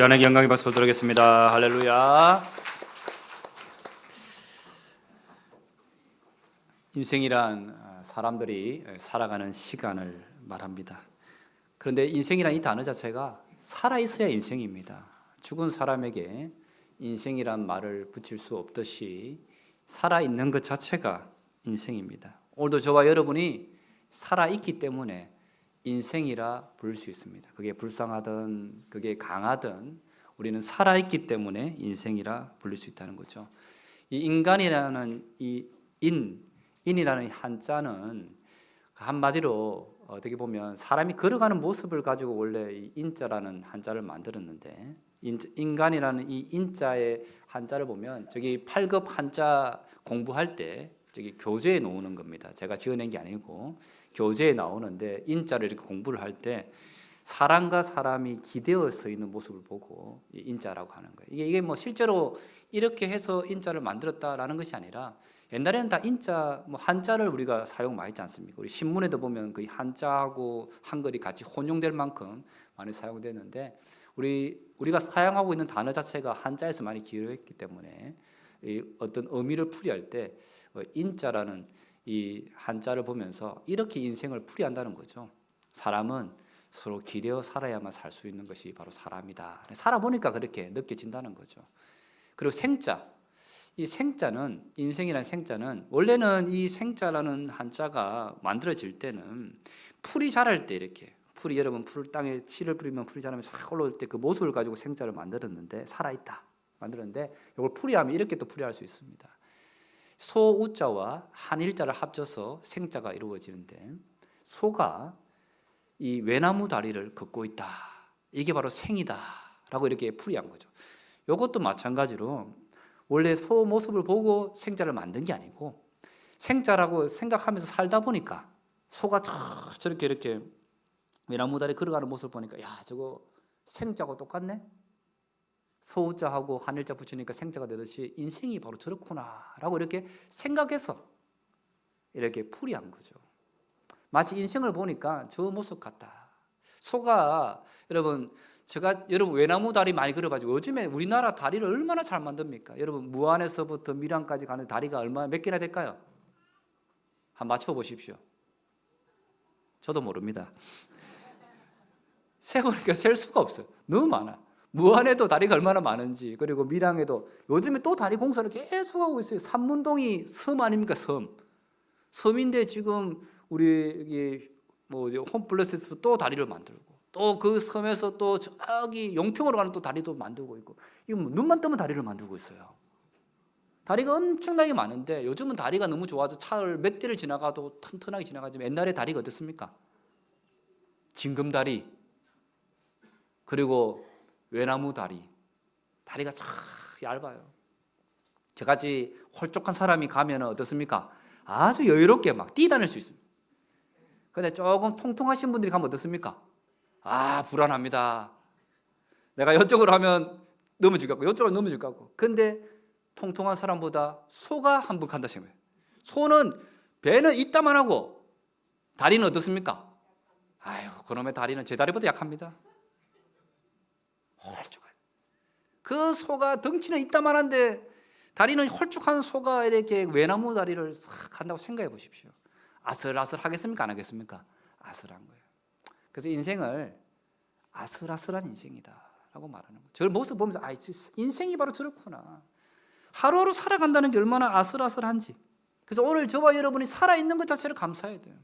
하나님께 영광의 박수 드리겠습니다. 할렐루야. 인생이란 사람들이 살아가는 시간을 말합니다. 그런데 인생이란 이 단어 자체가 살아있어야 인생입니다. 죽은 사람에게 인생이란 말을 붙일 수 없듯이 살아있는 것 자체가 인생입니다. 오늘도 저와 여러분이 살아있기 때문에 인생이라 부를 수 있습니다. 그게 불쌍하든 그게 강하든 우리는 살아있기 때문에 인생이라 부를 수 있다는 거죠. 이 인간이라는 인이라는 한자는 한마디로 어떻게 보면 사람이 걸어가는 모습을 가지고 원래 이 인자라는 한자를 만들었는데, 인간이라는 이 인자의 한자를 보면 저기 8급 한자 공부할 때 저기 교재에 놓는 겁니다. 제가 지어낸 게 아니고 교재에 나오는데, 인자를 이렇게 공부를 할 때 사람과 사람이 기대어 서 있는 모습을 보고 인자라고 하는 거예요. 이게 뭐 실제로 이렇게 해서 인자를 만들었다라는 것이 아니라, 옛날에는 다 인자, 한자를 우리가 사용 많이 했지 않습니까? 우리 신문에도 보면 그 한자하고 한글이 같이 혼용될 만큼 많이 사용되는데, 우리가 사용하고 있는 단어 자체가 한자에서 많이 기여했기 때문에 이 어떤 의미를 풀이할 때 인자라는 이 한자를 보면서 이렇게 인생을 풀이한다는 거죠. 사람은 서로 기대어 살아야만 살 수 있는 것이 바로 사람이다. 살아보니까 그렇게 느껴진다는 거죠. 그리고 생자, 이 생자는, 인생이라는 생자는, 원래는 이 생자라는 한자가 만들어질 때는 풀이 자랄 때, 이렇게 풀이, 여러분 풀 땅에 씨를 뿌리면 풀이 자라면 싹 올라올 때 그 모습을 가지고 생자를 만들었는데, 살아있다 만들었는데, 이걸 풀이하면 이렇게 또 풀이할 수 있습니다. 소우자와 한일자를 합쳐서 생자가 이루어지는데, 소가 이 외나무 다리를 걷고 있다, 이게 바로 생이다 라고 이렇게 풀이한 거죠. 이것도 마찬가지로 원래 소 모습을 보고 생자를 만든 게 아니고, 생자라고 생각하면서 살다 보니까 소가 저렇게 이렇게 외나무 다리 걸어가는 모습을 보니까, 야, 저거 생자하고 똑같네? 소우자하고 한일자 붙이니까 생자가 되듯이 인생이 바로 저렇구나 라고 이렇게 생각해서 이렇게 풀이한 거죠. 마치 인생을 보니까 저 모습 같다. 소가, 여러분 외나무 다리 많이 걸어가지고, 요즘에 우리나라 다리를 얼마나 잘 만듭니까? 여러분 무안에서부터 밀양까지 가는 다리가 몇 개나 될까요? 한번 맞춰보십시오. 저도 모릅니다. 세보니까 셀 수가 없어요. 너무 많아. 무안에도 다리가 얼마나 많은지, 그리고 밀양에도 요즘에 또 다리 공사를 계속 하고 있어요. 삼문동이 섬 아닙니까? 섬인데 지금 우리 여기 홈플러스에서 또 다리를 만들고, 또 그 섬에서 또 저기 용평으로 가는 또 다리도 만들고 있고, 이거 눈만 뜨면 다리를 만들고 있어요. 다리가 엄청나게 많은데, 요즘은 다리가 너무 좋아서 차를 몇 대를 지나가도 튼튼하게 지나가지만, 옛날에 다리가 어떻습니까? 징금다리, 그리고 외나무 다리가 참 얇아요. 저같이 홀쭉한 사람이 가면 어떻습니까? 아주 여유롭게 막 뛰다닐 수 있습니다. 근데 조금 통통하신 분들이 가면 어떻습니까? 불안합니다. 내가 이쪽으로 하면 넘어질 것 같고, 이쪽으로 넘어질 것 같고. 근데 통통한 사람보다 소가 한 번 간다 생각해요. 소는 배는 이따만 하고 다리는 어떻습니까? 그놈의 다리는 제 다리보다 약합니다. 홀쭉한. 그 소가 덩치는 이따만한데 다리는 홀쭉한 소가 이렇게 외나무 다리를 싹 한다고 생각해 보십시오. 아슬아슬 하겠습니까? 안 하겠습니까? 아슬한 거예요. 그래서 인생을 아슬아슬한 인생이다 라고 말하는 거예요. 저를 모습 보면서 인생이 바로 저렇구나. 하루하루 살아간다는 게 얼마나 아슬아슬한지. 그래서 오늘 저와 여러분이 살아있는 것 자체를 감사해야 돼요.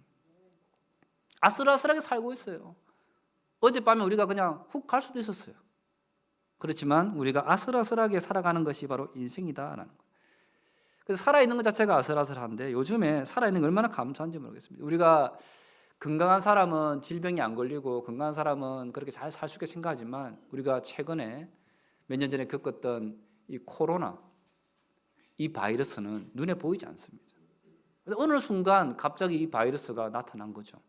아슬아슬하게 살고 있어요. 어젯밤에 우리가 그냥 훅 갈 수도 있었어요. 그렇지만 우리가 아슬아슬하게 살아가는 것이 바로 인생이다라는 거예요. 그래서 살아있는 것 자체가 아슬아슬한데, 요즘에 살아있는 게 얼마나 감사한지 모르겠습니다. 우리가 건강한 사람은 질병이 안 걸리고 건강한 사람은 그렇게 잘 살 수 있게 생각하지만, 우리가 최근에 몇 년 전에 겪었던 이 코로나, 이 바이러스는 눈에 보이지 않습니다. 어느 순간 갑자기 이 바이러스가 나타난 거죠.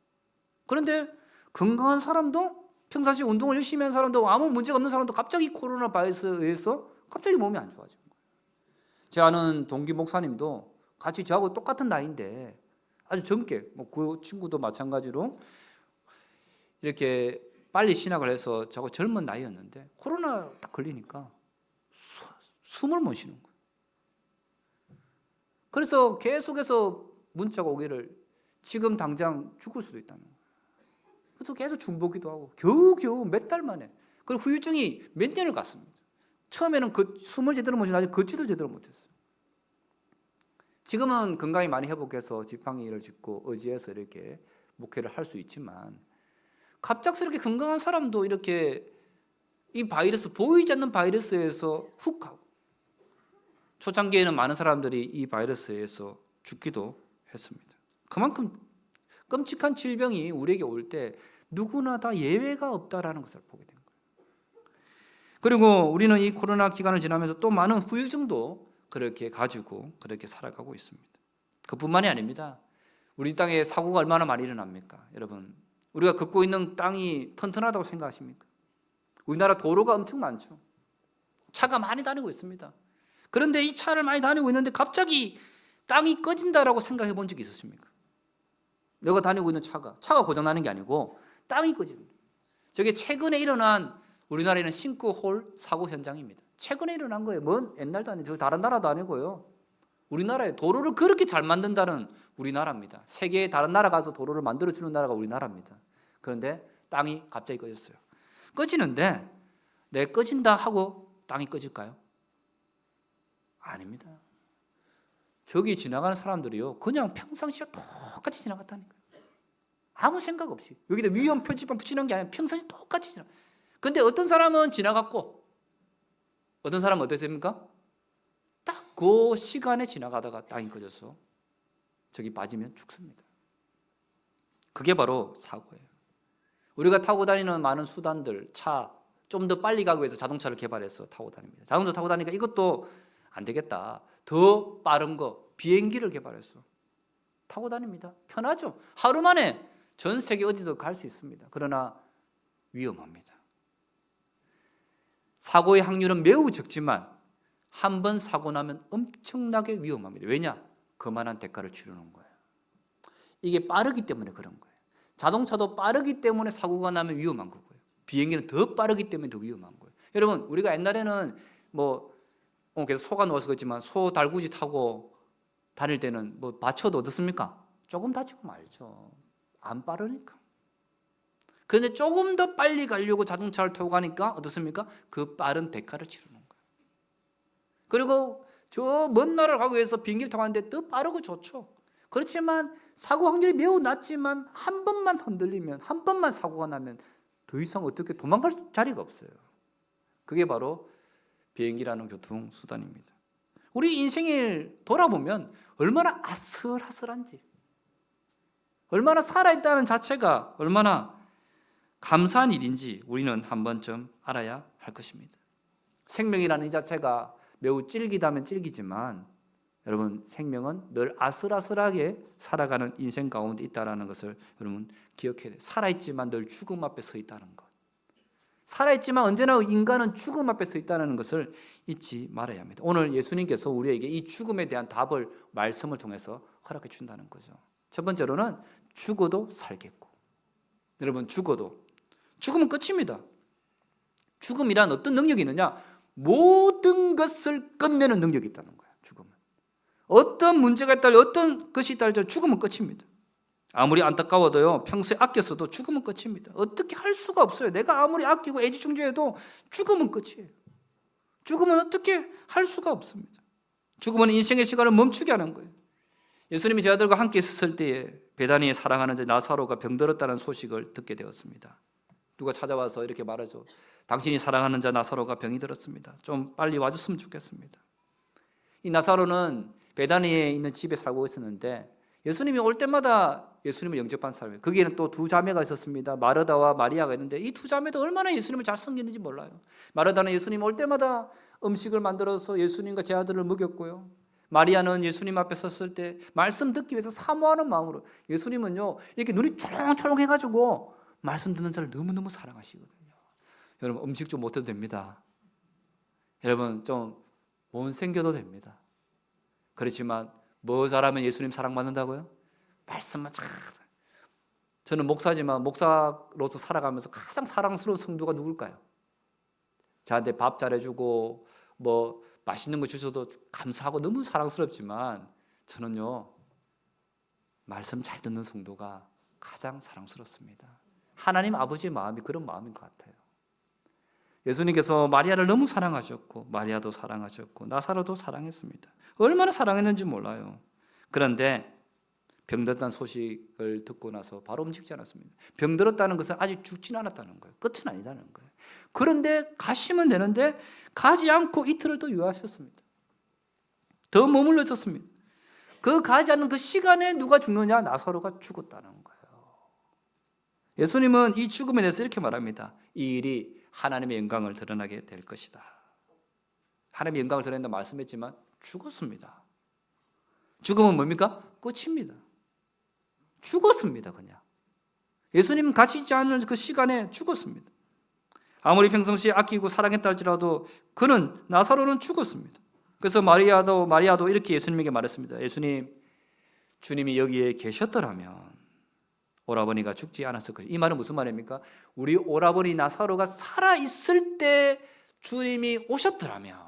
그런데 건강한 사람도, 평상시 운동을 열심히 하는 사람도, 아무 문제가 없는 사람도 갑자기 코로나 바이러스에 의해서 갑자기 몸이 안 좋아진 거예요. 제 아는 동기 목사님도 같이 저하고 똑같은 나이인데 아주 젊게, 그 친구도 마찬가지로 이렇게 빨리 신학을 해서 저거 젊은 나이였는데 코로나 딱 걸리니까 숨을 못 쉬는 거예요. 그래서 계속해서 문자가 오기를 지금 당장 죽을 수도 있다는 거예요. 그래서 계속 중보기도 하고 겨우겨우 몇 달 만에, 그리고 후유증이 몇 년을 갔습니다. 처음에는 숨을 제대로 못 쉬고 나중에 걷지도 제대로 못했어요. 지금은 건강이 많이 회복해서 지팡이를 짚고 의지해서 이렇게 목회를 할 수 있지만, 갑작스럽게 건강한 사람도 이렇게 이 바이러스, 보이지 않는 바이러스에서 훅 가고, 초창기에는 많은 사람들이 이 바이러스에서 죽기도 했습니다. 그만큼 끔찍한 질병이 우리에게 올 때 누구나 다 예외가 없다라는 것을 보게 된 거예요. 그리고 우리는 이 코로나 기간을 지나면서 또 많은 후유증도 그렇게 가지고 그렇게 살아가고 있습니다. 그뿐만이 아닙니다. 우리 땅에 사고가 얼마나 많이 일어납니까? 여러분, 우리가 걷고 있는 땅이 튼튼하다고 생각하십니까? 우리나라 도로가 엄청 많죠. 차가 많이 다니고 있습니다. 그런데 이 차를 많이 다니고 있는데 갑자기 땅이 꺼진다라고 생각해 본 적이 있으십니까? 내가 다니고 있는 차가 고장나는 게 아니고 땅이 꺼집니다. 저게 최근에 일어난 우리나라에는 싱크홀 사고 현장입니다. 최근에 일어난 거예요. 먼 옛날도 아니고 다른 나라도 아니고요. 우리나라에 도로를 그렇게 잘 만든다는 우리나라입니다. 세계의 다른 나라 가서 도로를 만들어주는 나라가 우리나라입니다. 그런데 땅이 갑자기 꺼졌어요. 꺼지는데 내 꺼진다 하고 땅이 꺼질까요? 아닙니다. 저기 지나가는 사람들이요, 그냥 평상시와 똑같이 지나갔다니까요. 아무 생각 없이. 여기다 위험 표지판 붙이는 게 아니라 평상시 똑같이 지나가. 근데 어떤 사람은 지나갔고 어떤 사람은 어땠습니까? 딱 그 시간에 지나가다가 땅이 꺼져서 저기 빠지면 죽습니다. 그게 바로 사고예요. 우리가 타고 다니는 많은 수단들, 차, 좀 더 빨리 가기 위해서 자동차를 개발해서 타고 다닙니다. 자동차 타고 다니니까 이것도 안 되겠다, 더 빠른 거, 비행기를 개발해서 타고 다닙니다. 편하죠. 하루 만에 전 세계 어디도 갈 수 있습니다. 그러나 위험합니다. 사고의 확률은 매우 적지만 한 번 사고 나면 엄청나게 위험합니다. 왜냐? 그만한 대가를 치르는 거예요. 이게 빠르기 때문에 그런 거예요. 자동차도 빠르기 때문에 사고가 나면 위험한 거고요. 비행기는 더 빠르기 때문에 더 위험한 거예요. 여러분, 우리가 옛날에는 계속 소가 누워서 그렇지만 소 달구지 타고 다닐 때는 다쳐도 어떻습니까? 조금 다치고 말죠. 안 빠르니까. 그런데 조금 더 빨리 가려고 자동차를 타고 가니까 어떻습니까? 그 빠른 대가를 치르는 거예요. 그리고 저 먼 나라를 가기 위해서 비행기를 타고 가는데 더 빠르고 좋죠. 그렇지만 사고 확률이 매우 낮지만 한 번만 흔들리면, 한 번만 사고가 나면 더 이상 어떻게 도망갈 자리가 없어요. 그게 바로 비행기라는 교통수단입니다. 우리 인생을 돌아보면 얼마나 아슬아슬한지, 얼마나 살아있다는 자체가 얼마나 감사한 일인지 우리는 한 번쯤 알아야 할 것입니다. 생명이라는 이 자체가 매우 질기다면 질기지만 여러분, 생명은 늘 아슬아슬하게 살아가는 인생 가운데 있다는 것을 여러분 기억해야 돼요. 살아있지만 늘 죽음 앞에 서 있다는 것, 살아있지만 언제나 인간은 죽음 앞에 서 있다는 것을 잊지 말아야 합니다. 오늘 예수님께서 우리에게 이 죽음에 대한 답을 말씀을 통해서 허락해 준다는 거죠. 첫 번째로는 죽어도 살겠고, 여러분, 죽음은 끝입니다. 죽음이란 어떤 능력이 있느냐? 모든 것을 끝내는 능력이 있다는 거예요. 죽음은 어떤 문제가 있다, 어떤 것이 있다 할지라도 죽음은 끝입니다. 아무리 안타까워도요, 평소에 아꼈어도 죽음은 끝입니다. 어떻게 할 수가 없어요. 내가 아무리 아끼고 애지중지해도 죽음은 끝이에요. 죽음은 어떻게 할 수가 없습니다. 죽음은 인생의 시간을 멈추게 하는 거예요. 예수님이 제자들과 함께 있었을 때에 베다니에 사랑하는 자 나사로가 병들었다는 소식을 듣게 되었습니다. 누가 찾아와서 이렇게 말하죠. 당신이 사랑하는 자 나사로가 병이 들었습니다. 좀 빨리 와줬으면 좋겠습니다. 이 나사로는 베다니에 있는 집에 살고 있었는데 예수님이 올 때마다 예수님을 영접한 사람이에요. 거기에는 또 두 자매가 있었습니다. 마르다와 마리아가 있는데 이 두 자매도 얼마나 예수님을 잘 섬겼는지 몰라요. 마르다는 예수님 올 때마다 음식을 만들어서 예수님과 제 아들을 먹였고요. 마리아는 예수님 앞에 섰을 때 말씀 듣기 위해서 사모하는 마음으로, 예수님은요 이렇게 눈이 초롱초롱해가지고 말씀 듣는 자를 너무너무 사랑하시거든요. 여러분, 음식 좀 못해도 됩니다. 여러분, 좀 못생겨도 됩니다. 그렇지만 뭐 잘하면 예수님 사랑받는다고요? 말씀만 잘. 저는 목사지만 목사로서 살아가면서 가장 사랑스러운 성도가 누굴까요? 저한테 밥 잘해주고 뭐 맛있는 거 주셔도 감사하고 너무 사랑스럽지만 저는요, 말씀 잘 듣는 성도가 가장 사랑스럽습니다. 하나님 아버지의 마음이 그런 마음인 것 같아요. 예수님께서 마리아를 너무 사랑하셨고 마리아도 사랑하셨고 나사로도 사랑했습니다. 얼마나 사랑했는지 몰라요. 그런데 병들었다는 소식을 듣고 나서 바로 움직이지 않았습니다. 병들었다는 것은 아직 죽지는 않았다는 거예요. 끝은 아니다는 거예요. 그런데 가시면 되는데 가지 않고 이틀을 더 유하셨습니다. 더 머물러 있었습니다. 그 가지 않는 그 시간에 누가 죽느냐? 나사로가 죽었다는 거예요. 예수님은 이 죽음에 대해서 이렇게 말합니다. 이 일이 하나님의 영광을 드러나게 될 것이다. 하나님의 영광을 드러낸다 말씀했지만 죽었습니다. 죽음은 뭡니까? 끝입니다. 죽었습니다. 그냥 예수님은 같이 있지 않는 그 시간에 죽었습니다. 아무리 평상시에 아끼고 사랑했다 할지라도 그는, 나사로는 죽었습니다. 그래서 마리아도 이렇게 예수님에게 말했습니다. 예수님, 주님이 여기에 계셨더라면 오라버니가 죽지 않았을 것이다. 이 말은 무슨 말입니까? 우리 오라버니 나사로가 살아있을 때 주님이 오셨더라면,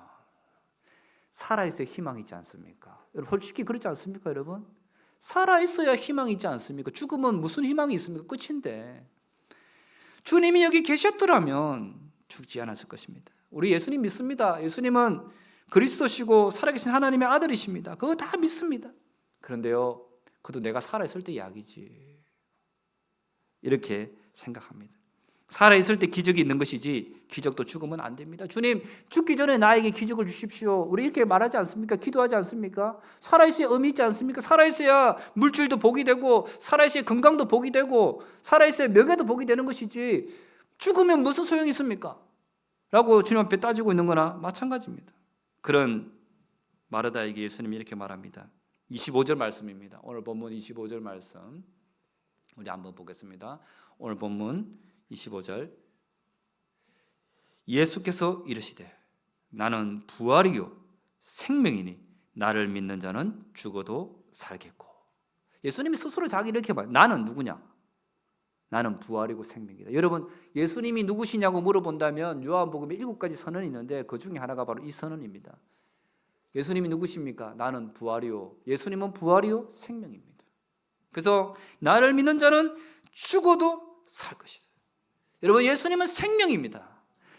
살아있어야 희망이 있지 않습니까? 여러분, 솔직히 그렇지 않습니까, 여러분? 살아있어야 희망이 있지 않습니까? 죽으면 무슨 희망이 있습니까? 끝인데. 주님이 여기 계셨더라면 죽지 않았을 것입니다. 우리 예수님 믿습니다. 예수님은 그리스도시고 살아계신 하나님의 아들이십니다. 그거 다 믿습니다. 그런데요, 그것도 내가 살아있을 때 이야기지, 이렇게 생각합니다. 살아있을 때 기적이 있는 것이지 기적도 죽으면 안 됩니다. 주님, 죽기 전에 나에게 기적을 주십시오. 우리 이렇게 말하지 않습니까? 기도하지 않습니까? 살아있어야 의미 있지 않습니까? 살아있어야 물질도 복이 되고, 살아있어야 건강도 복이 되고, 살아있어야 명예도 복이 되는 것이지 죽으면 무슨 소용이 있습니까? 라고 주님 앞에 따지고 있는 거나 마찬가지입니다. 그런 마르다에게 예수님이 이렇게 말합니다. 25절 말씀입니다. 오늘 본문 25절 말씀 우리 한번 보겠습니다. 오늘 본문 25절, 예수께서 이르시되 나는 부활이요 생명이니 나를 믿는 자는 죽어도 살겠고. 예수님이 스스로 자기 이렇게 말해요. 나는 누구냐? 나는 부활이고 생명이다. 여러분, 예수님이 누구시냐고 물어본다면 요한복음에 7가지 선언이 있는데 그 중에 하나가 바로 이 선언입니다. 예수님이 누구십니까? 나는 부활이요. 예수님은 부활이요 생명입니다. 그래서 나를 믿는 자는 죽어도 살 것이다. 여러분, 예수님은 생명입니다.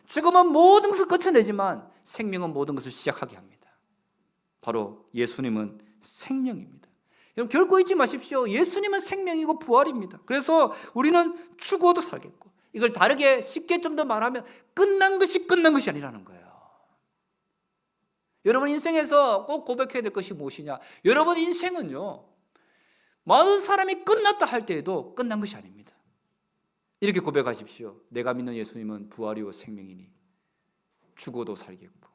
죽으면 모든 것을 끝내지만 생명은 모든 것을 시작하게 합니다. 바로 예수님은 생명입니다. 여러분, 결코 잊지 마십시오. 예수님은 생명이고 부활입니다. 그래서 우리는 죽어도 살겠고, 이걸 다르게 쉽게 좀 더 말하면 끝난 것이 아니라는 거예요. 여러분 인생에서 꼭 고백해야 될 것이 무엇이냐? 여러분 인생은요, 많은 사람이 끝났다 할 때에도 끝난 것이 아닙니다. 이렇게 고백하십시오. 내가 믿는 예수님은 부활이요 생명이니 죽어도 살겠고,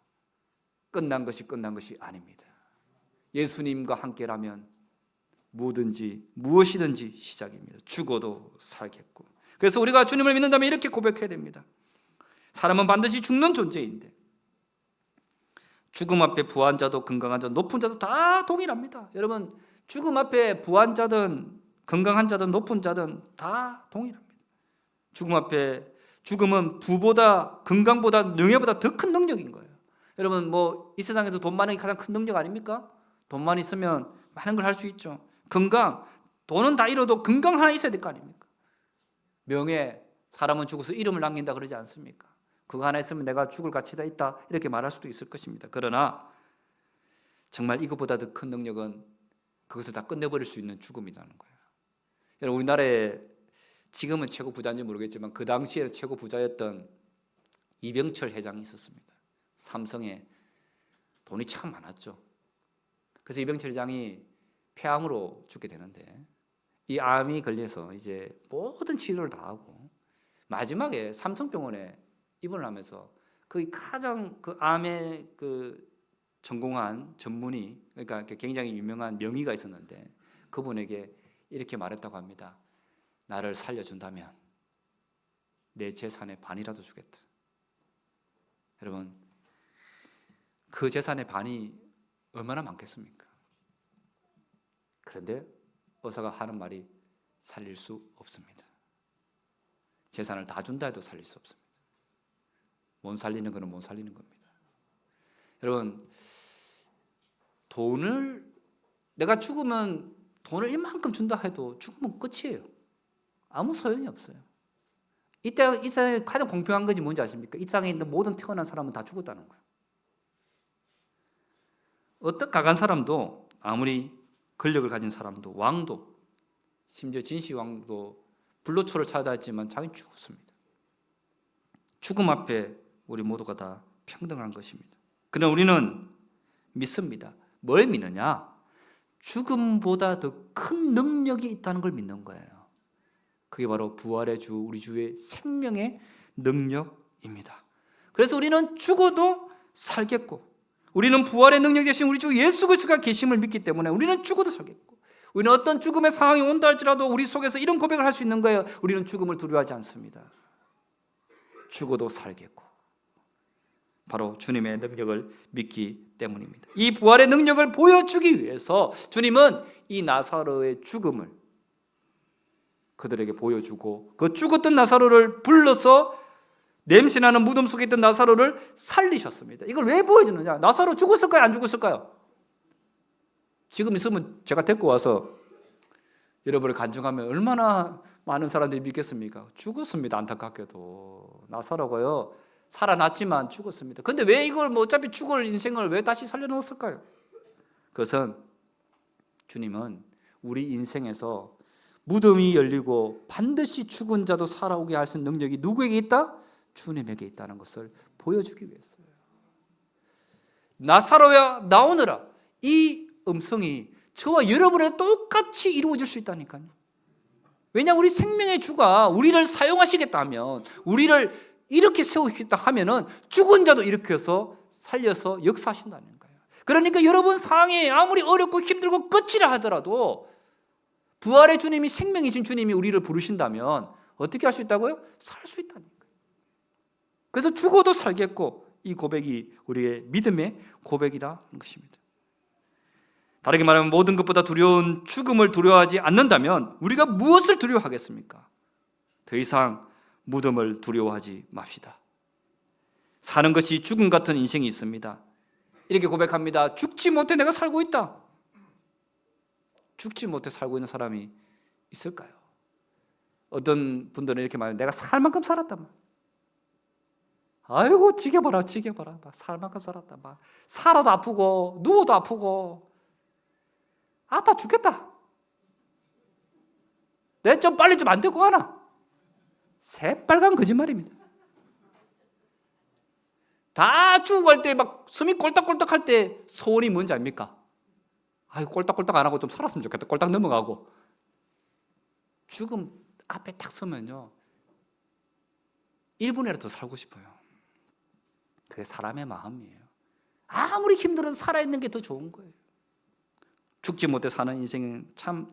끝난 것이 아닙니다. 예수님과 함께라면 뭐든지 무엇이든지 시작입니다. 죽어도 살겠고. 그래서 우리가 주님을 믿는다면 이렇게 고백해야 됩니다. 사람은 반드시 죽는 존재인데 죽음 앞에 부한 자도 건강한 자도 높은 자도 다 동일합니다. 여러분, 죽음 앞에 부한 자든 건강한 자든 높은 자든 다 동일합니다. 죽음 앞에, 죽음은 부보다 건강보다 명예보다 더 큰 능력인 거예요. 여러분, 뭐 이 세상에서 돈 많은 게 가장 큰 능력 아닙니까? 돈만 있으면 많은 걸 할 수 있죠. 건강, 돈은 다 잃어도 건강 하나 있어야 될 거 아닙니까? 명예, 사람은 죽어서 이름을 남긴다 그러지 않습니까? 그거 하나 있으면 내가 죽을 가치가 있다, 이렇게 말할 수도 있을 것입니다. 그러나 정말 이것보다 더 큰 능력은 그것을 다 끝내버릴 수 있는 죽음이라는 거예요. 여러분, 우리나라에 지금은 최고 부자인지 모르겠지만 그 당시에 최고 부자였던 이병철 회장이 있었습니다. 삼성에 돈이 참 많았죠. 그래서 이병철 회장이 폐암으로 죽게 되는데, 이 암이 걸려서 이제 모든 치료를 다 하고 마지막에 삼성병원에 입원을 하면서 그 가장 그 암에 그 전공한 전문의, 그러니까 굉장히 유명한 명의가 있었는데 그분에게 이렇게 말했다고 합니다. 나를 살려준다면 내 재산의 반이라도 주겠다. 여러분, 그 재산의 반이 얼마나 많겠습니까? 그런데 의사가 하는 말이 살릴 수 없습니다. 재산을 다 준다 해도 살릴 수 없습니다. 못 살리는 것은 못 살리는 겁니다. 여러분, 내가 죽으면 돈을 이만큼 준다 해도 죽으면 끝이에요. 아무 소용이 없어요. 이때 이 세상에 가장 공평한 것이 뭔지 아십니까? 이 세상에 있는 모든 태어난 사람은 다 죽었다는 거예요. 어떤 강한 사람도, 아무리 권력을 가진 사람도, 왕도, 심지어 진시황도 불로초를 찾아다녔지만 자기는 죽었습니다. 죽음 앞에 우리 모두가 다 평등한 것입니다. 그러나 우리는 믿습니다. 뭘 믿느냐? 죽음보다 더 큰 능력이 있다는 걸 믿는 거예요. 그게 바로 부활의 주, 우리 주의 생명의 능력입니다. 그래서 우리는 죽어도 살겠고, 우리는 부활의 능력 되신 우리 주 예수 그리스도가 계심을 믿기 때문에 우리는 죽어도 살겠고, 우리는 어떤 죽음의 상황이 온다 할지라도 우리 속에서 이런 고백을 할 수 있는 거예요. 우리는 죽음을 두려워하지 않습니다. 죽어도 살겠고, 바로 주님의 능력을 믿기 때문입니다. 이 부활의 능력을 보여주기 위해서 주님은 이 나사로의 죽음을 그들에게 보여주고, 그 죽었던 나사로를 불러서 냄새나는 무덤 속에 있던 나사로를 살리셨습니다. 이걸 왜 보여주느냐? 나사로 죽었을까요? 안 죽었을까요? 지금 있으면 제가 데리고 와서 여러분을 간증하면 얼마나 많은 사람들이 믿겠습니까? 죽었습니다. 안타깝게도. 나사로가요, 살아났지만 죽었습니다. 근데 왜 이걸 어차피 죽을 인생을 왜 다시 살려놓았을까요? 그것은 주님은 우리 인생에서 무덤이 열리고 반드시 죽은 자도 살아오게 할 수 있는 능력이 누구에게 있다? 주님에게 있다는 것을 보여주기 위해서요. 나사로야 나오너라, 이 음성이 저와 여러분의 똑같이 이루어질 수 있다니까요. 왜냐, 우리 생명의 주가 우리를 사용하시겠다면, 우리를 이렇게 세우시겠다 하면은 죽은 자도 일으켜서 살려서 역사하신다는 거예요. 그러니까 여러분 상황이 아무리 어렵고 힘들고 끝이라 하더라도 부활의 주님이, 생명이신 주님이 우리를 부르신다면 어떻게 할 수 있다고요? 살 수 있다는 거예요. 그래서 죽어도 살겠고, 이 고백이 우리의 믿음의 고백이라는 것입니다. 다르게 말하면 모든 것보다 두려운 죽음을 두려워하지 않는다면 우리가 무엇을 두려워하겠습니까? 더 이상 무덤을 두려워하지 맙시다. 사는 것이 죽음 같은 인생이 있습니다. 이렇게 고백합니다. 죽지 못해 내가 살고 있다. 죽지 못해 살고 있는 사람이 있을까요? 어떤 분들은 이렇게 말해요. 내가 살 만큼 살았다. 아이고 지겨봐라. 막 살 만큼 살았다. 막 살아도 아프고 누워도 아프고 아파 죽겠다. 내 좀 빨리 좀 안 되고 가나. 새빨간 거짓말입니다. 다 죽어갈 때 막 숨이 꼴딱꼴딱 할 때 소원이 뭔지 압니까? 아이 꼴딱꼴딱 안 하고 좀 살았으면 좋겠다. 꼴딱 넘어가고. 죽음 앞에 딱 서면요 1분이라도 더 살고 싶어요. 그게 사람의 마음이에요. 아무리 힘들어도 살아있는 게 더 좋은 거예요. 죽지 못해 사는 인생은 참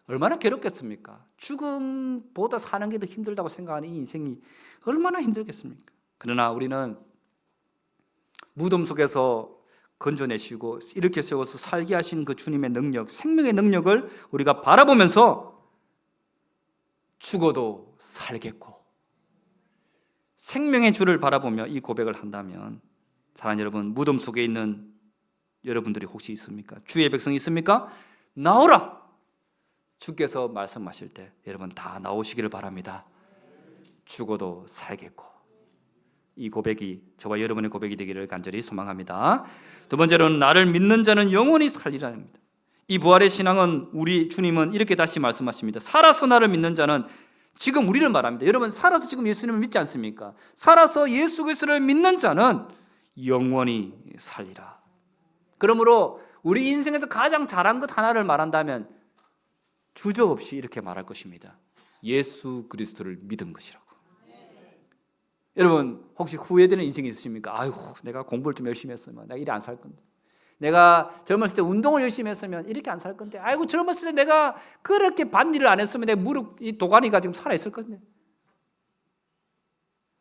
얼마나 괴롭겠습니까? 죽음보다 사는 게 더 힘들다고 생각하는 이 인생이 얼마나 힘들겠습니까? 그러나 우리는 무덤 속에서 건져내시고 이렇게 세워서 살게 하신 그 주님의 능력, 생명의 능력을 우리가 바라보면서 죽어도 살겠고, 생명의 주를 바라보며 이 고백을 한다면, 사랑하는 여러분, 무덤 속에 있는 여러분들이 혹시 있습니까? 주의 백성이 있습니까? 나오라! 주께서 말씀하실 때 여러분 다 나오시기를 바랍니다. 죽어도 살겠고, 이 고백이 저와 여러분의 고백이 되기를 간절히 소망합니다. 두 번째로는 나를 믿는 자는 영원히 살리라는 겁니다. 이 부활의 신앙은 우리 주님은 이렇게 다시 말씀하십니다. 살아서 나를 믿는 자는, 지금 우리를 말합니다. 여러분 살아서 지금 예수님을 믿지 않습니까? 살아서 예수 그리스도를 믿는 자는 영원히 살리라. 그러므로 우리 인생에서 가장 잘한 것 하나를 말한다면 주저없이 이렇게 말할 것입니다. 예수 그리스도를 믿은 것이라고. 여러분 혹시 후회되는 인생이 있으십니까? 아이고 내가 공부를 좀 열심히 했으면 내가 이래 안 살 건데, 내가 젊었을 때 운동을 열심히 했으면 이렇게 안 살 건데, 아이고 젊었을 때 내가 그렇게 밭일을 안 했으면 내 무릎 이 도가니가 지금 살아있을 건데,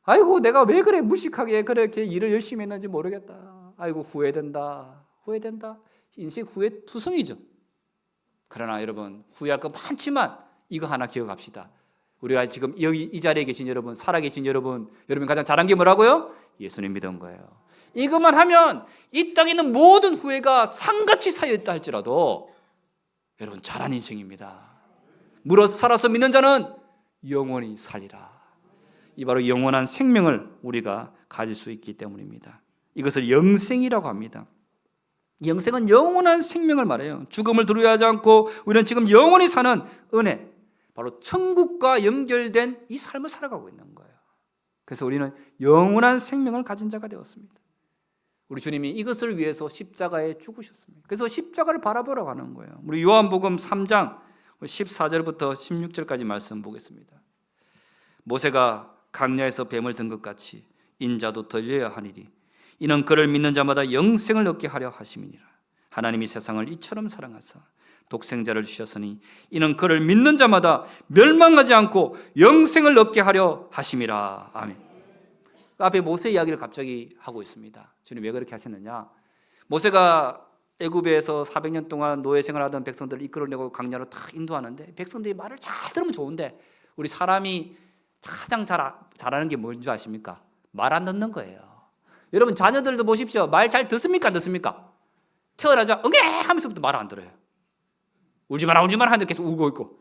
아이고 내가 왜 그래 무식하게 그렇게 일을 열심히 했는지 모르겠다. 아이고 후회된다. 인생 후회 투성이죠. 그러나 여러분 후회할 거 많지만 이거 하나 기억합시다. 우리가 지금 여기 이 자리에 계신 여러분, 살아계신 여러분, 여러분 가장 잘한 게 뭐라고요? 예수님 믿은 거예요. 이것만 하면 이 땅에 있는 모든 후회가 상같이 쌓여있다 할지라도 여러분 잘한 인생입니다. 물어서 살아서 믿는 자는 영원히 살리라. 이 바로 영원한 생명을 우리가 가질 수 있기 때문입니다. 이것을 영생이라고 합니다. 영생은 영원한 생명을 말해요. 죽음을 두려워하지 않고 우리는 지금 영원히 사는 은혜, 바로 천국과 연결된 이 삶을 살아가고 있는 거예요. 그래서 우리는 영원한 생명을 가진 자가 되었습니다. 우리 주님이 이것을 위해서 십자가에 죽으셨습니다. 그래서 십자가를 바라보라고 하는 거예요. 우리 요한복음 3장 14절부터 16절까지 말씀 보겠습니다. 모세가 강야에서 뱀을 든 것 같이 인자도 들려야 하니리. 이는 그를 믿는 자마다 영생을 얻게 하려 하심이니라. 하나님이 세상을 이처럼 사랑하사 독생자를 주셨으니 이는 그를 믿는 자마다 멸망하지 않고 영생을 얻게 하려 하심이라. 아멘. 앞에 모세 이야기를 갑자기 하고 있습니다. 주님 왜 그렇게 하시느냐? 모세가 애굽에서 400년 동안 노예 생활하던 백성들을 이끌어내고 강야로 다 인도하는데 백성들이 말을 잘 들으면 좋은데 우리 사람이 가장 잘하는 게 뭔지 아십니까? 말 안 듣는 거예요. 여러분 자녀들도 보십시오. 말 잘 듣습니까? 안 듣습니까? 태어나자 응애 하면서부터 말 안 들어요. 울지 마라 하는데 계속 울고 있고.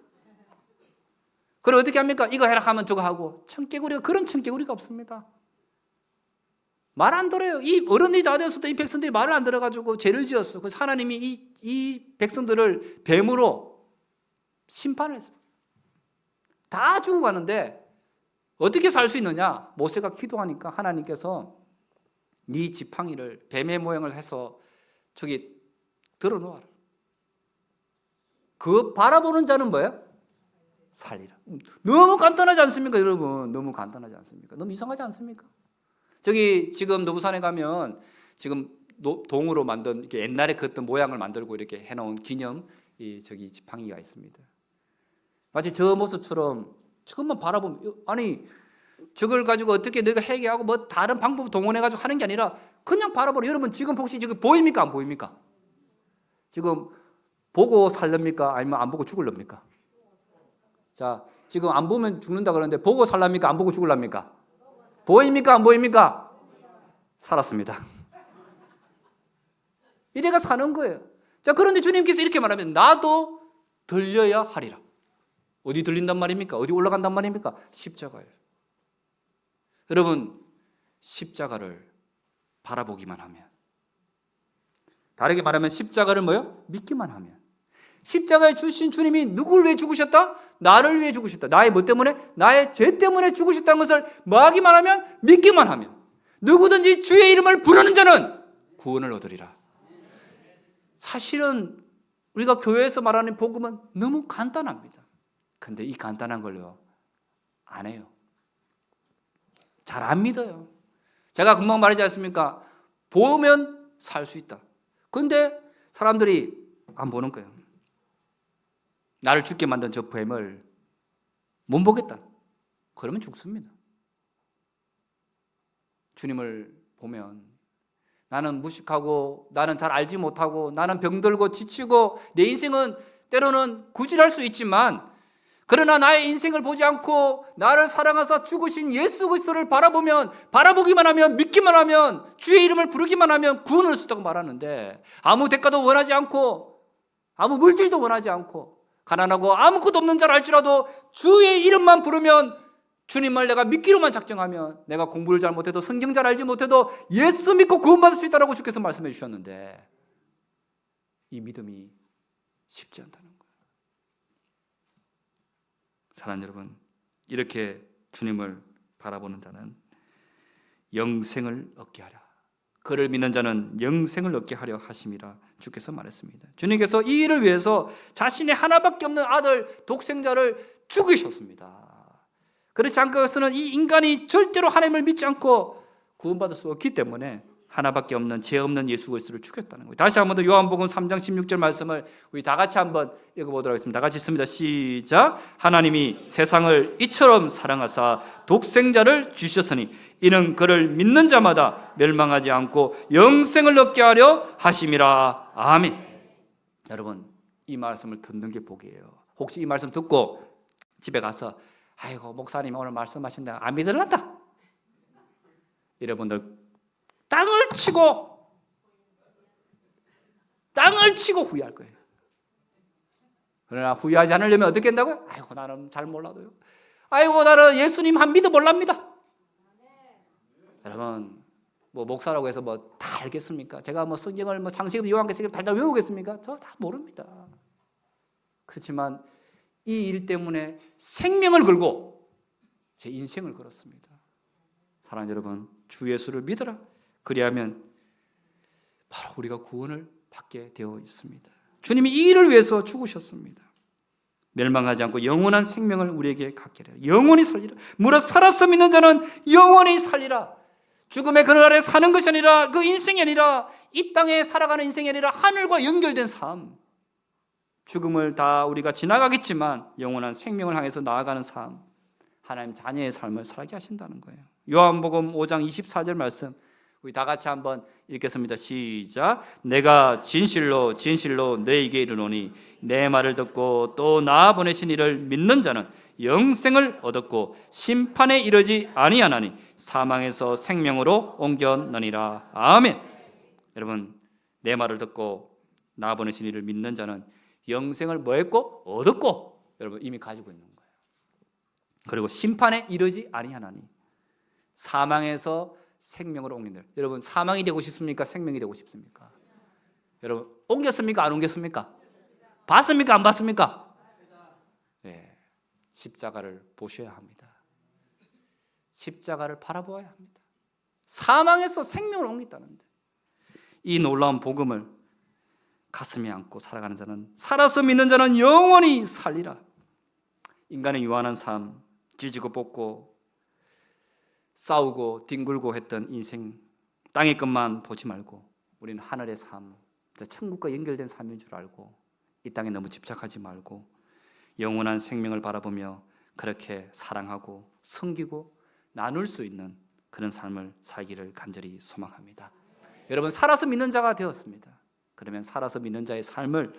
그럼 어떻게 합니까? 이거 해라 하면 저거 하고. 청개구리가 그런 청개구리가 없습니다. 말 안 들어요. 이 어른이 다 되었을 때 이 백성들이 말을 안 들어가지고 죄를 지었어. 그래서 하나님이 이 백성들을 뱀으로 심판을 했어요. 다 죽어가는데 어떻게 살 수 있느냐? 모세가 기도하니까 하나님께서 네 지팡이를 뱀의 모양을 해서 저기 들어놓아라. 그 바라보는 자는 뭐예요? 살리라. 너무 간단하지 않습니까, 여러분? 너무 간단하지 않습니까? 너무 이상하지 않습니까? 저기 지금 노부산에 가면 지금 동으로 만든 이렇게 옛날에 그 어떤 모양을 만들고 이렇게 해놓은 기념 저기 지팡이가 있습니다. 마치 저 모습처럼 저것만 바라보면 아니 저걸 가지고 어떻게 너희가 해결하고 뭐 다른 방법 동원해가지고 하는 게 아니라 그냥 바라보라. 여러분 지금 혹시 지금 보입니까? 안 보입니까? 지금 보고 살랍니까? 아니면 안 보고 죽을랍니까? 자, 지금 안 보면 죽는다 그러는데 보고 살랍니까? 안 보고 죽을랍니까? 보입니까? 안 보입니까? 살았습니다. 이래가 사는 거예요. 자, 그런데 주님께서 이렇게 말하면 나도 들려야 하리라. 어디 들린단 말입니까? 어디 올라간단 말입니까? 십자가예요. 여러분, 십자가를 바라보기만 하면, 다르게 말하면 십자가를 뭐요? 믿기만 하면, 십자가에 주신 주님이 누구를 위해 죽으셨다? 나를 위해 죽으셨다. 나의 뭐 때문에? 나의 죄 때문에 죽으셨다는 것을 뭐하기만 하면? 믿기만 하면, 누구든지 주의 이름을 부르는 자는 구원을 얻으리라. 사실은 우리가 교회에서 말하는 복음은 너무 간단합니다. 근데 이 간단한 걸요 안 해요. 잘 안 믿어요. 제가 금방 말하지 않습니까? 보면 살 수 있다. 그런데 사람들이 안 보는 거예요. 나를 죽게 만든 저 뱀을 못 보겠다. 그러면 죽습니다. 주님을 보면 나는 무식하고 나는 잘 알지 못하고 나는 병들고 지치고 내 인생은 때로는 구질할 수 있지만, 그러나 나의 인생을 보지 않고 나를 사랑하사 죽으신 예수 그리스도를 바라보기만 하면, 믿기만 하면, 주의 이름을 부르기만 하면 구원을 얻을 수 있다고 말하는데, 아무 대가도 원하지 않고 아무 물질도 원하지 않고 가난하고 아무것도 없는 자를 알지라도 주의 이름만 부르면, 주님을 내가 믿기로만 작정하면, 내가 공부를 잘 못해도 성경 잘 알지 못해도 예수 믿고 구원받을 수 있다고 주께서 말씀해 주셨는데 이 믿음이 쉽지 않다는 거예요. 사랑하는 여러분, 이렇게 주님을 바라보는 자는 영생을 얻게 하라. 그를 믿는 자는 영생을 얻게 하려 하심이라 주께서 말했습니다. 주님께서 이 일을 위해서 자신의 하나밖에 없는 아들 독생자를 죽이셨습니다. 그렇지 않고서는 이 인간이 절대로 하나님을 믿지 않고 구원받을 수 없기 때문에 하나밖에 없는 죄 없는 예수 그리스도를 죽였다는 거예요. 다시 한번 더 요한복음 3장 16절 말씀을 우리 다 같이 한번 읽어보도록 하겠습니다. 다 같이 읽습니다. 시작. 하나님이 세상을 이처럼 사랑하사 독생자를 주셨으니 이는 그를 믿는 자마다 멸망하지 않고 영생을 얻게 하려 하심이라. 아멘. 여러분, 이 말씀을 듣는 게 복이에요. 혹시 이 말씀 듣고 집에 가서 아이고 목사님 오늘 말씀하신다 안 믿을란다. 여러분들 땅을 치고 후회할 거예요. 그러나 후회하지 않으려면 어떻게 한다고요? 아이고 나는 잘 몰라도요. 아이고 나는 예수님 한 믿어 몰랍니다. 여러분 뭐 목사라고 해서 뭐 다 알겠습니까? 제가 뭐 성경을 뭐 창세기부터 요한계시록 달달 외우겠습니까? 저 다 모릅니다. 그렇지만 이 일 때문에 생명을 걸고 제 인생을 걸었습니다. 사랑하는 여러분, 주 예수를 믿어라. 그리하면 바로 우리가 구원을 받게 되어 있습니다. 주님이 이 일을 위해서 죽으셨습니다. 멸망하지 않고 영원한 생명을 우리에게 갖게 하라. 영원히 살리라. 무릇 살아서 믿는 자는 영원히 살리라. 죽음의 그늘 아래 사는 것이 아니라 그 인생이 아니라 이 땅에 살아가는 인생이 아니라 하늘과 연결된 삶. 죽음을 다 우리가 지나가겠지만 영원한 생명을 향해서 나아가는 삶. 하나님 자녀의 삶을 살게 하신다는 거예요. 요한복음 5장 24절 말씀 우리 다 같이 한번 읽겠습니다. 시작. 내가 진실로 진실로 너에게 이르노니 내 말을 듣고 또 나 보내신 이를 믿는 자는 영생을 얻었고 심판에 이르지 아니하나니 사망에서 생명으로 옮겨느니라. 아멘. 여러분 내 말을 듣고 나 보내신 이를 믿는 자는 영생을 뭐 했고? 얻었고 여러분 이미 가지고 있는 거예요. 그리고 심판에 이르지 아니하나니 사망에서 생명으로 옮긴다. 여러분 사망이 되고 싶습니까? 생명이 되고 싶습니까? 여러분 옮겼습니까? 안 옮겼습니까? 봤습니까? 안 봤습니까? 네, 십자가를 보셔야 합니다. 십자가를 바라보아야 합니다. 사망에서 생명을 옮겼다는데 이 놀라운 복음을 가슴에 안고 살아가는 자는 살아서 믿는 자는 영원히 살리라. 인간의 유한한 삶, 찢고 뽑고 싸우고 뒹굴고 했던 인생 땅의 것만 보지 말고 우리는 하늘의 삶, 천국과 연결된 삶인 줄 알고 이 땅에 너무 집착하지 말고 영원한 생명을 바라보며 그렇게 사랑하고 섬기고 나눌 수 있는 그런 삶을 살기를 간절히 소망합니다. 여러분 살아서 믿는 자가 되었습니다. 그러면 살아서 믿는 자의 삶을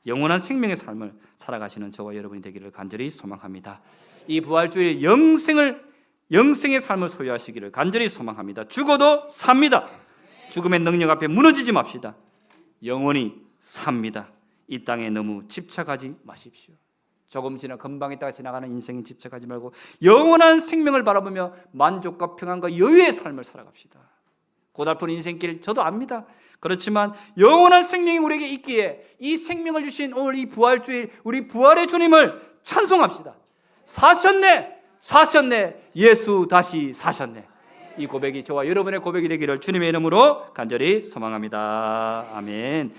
영원한 생명의 삶을 살아가시는 저와 여러분이 되기를 간절히 소망합니다. 이 부활주일 영생의 삶을 소유하시기를 간절히 소망합니다. 죽어도 삽니다. 죽음의 능력 앞에 무너지지 맙시다. 영원히 삽니다. 이 땅에 너무 집착하지 마십시오. 조금 금방 있다가 지나가는 인생에 집착하지 말고 영원한 생명을 바라보며 만족과 평안과 여유의 삶을 살아갑시다. 고달픈 인생길 저도 압니다. 그렇지만 영원한 생명이 우리에게 있기에 이 생명을 주신 오늘 이 부활주일 우리 부활의 주님을 찬송합시다. 사셨네 예수 다시 사셨네. 이 고백이 저와 여러분의 고백이 되기를 주님의 이름으로 간절히 소망합니다. 아멘.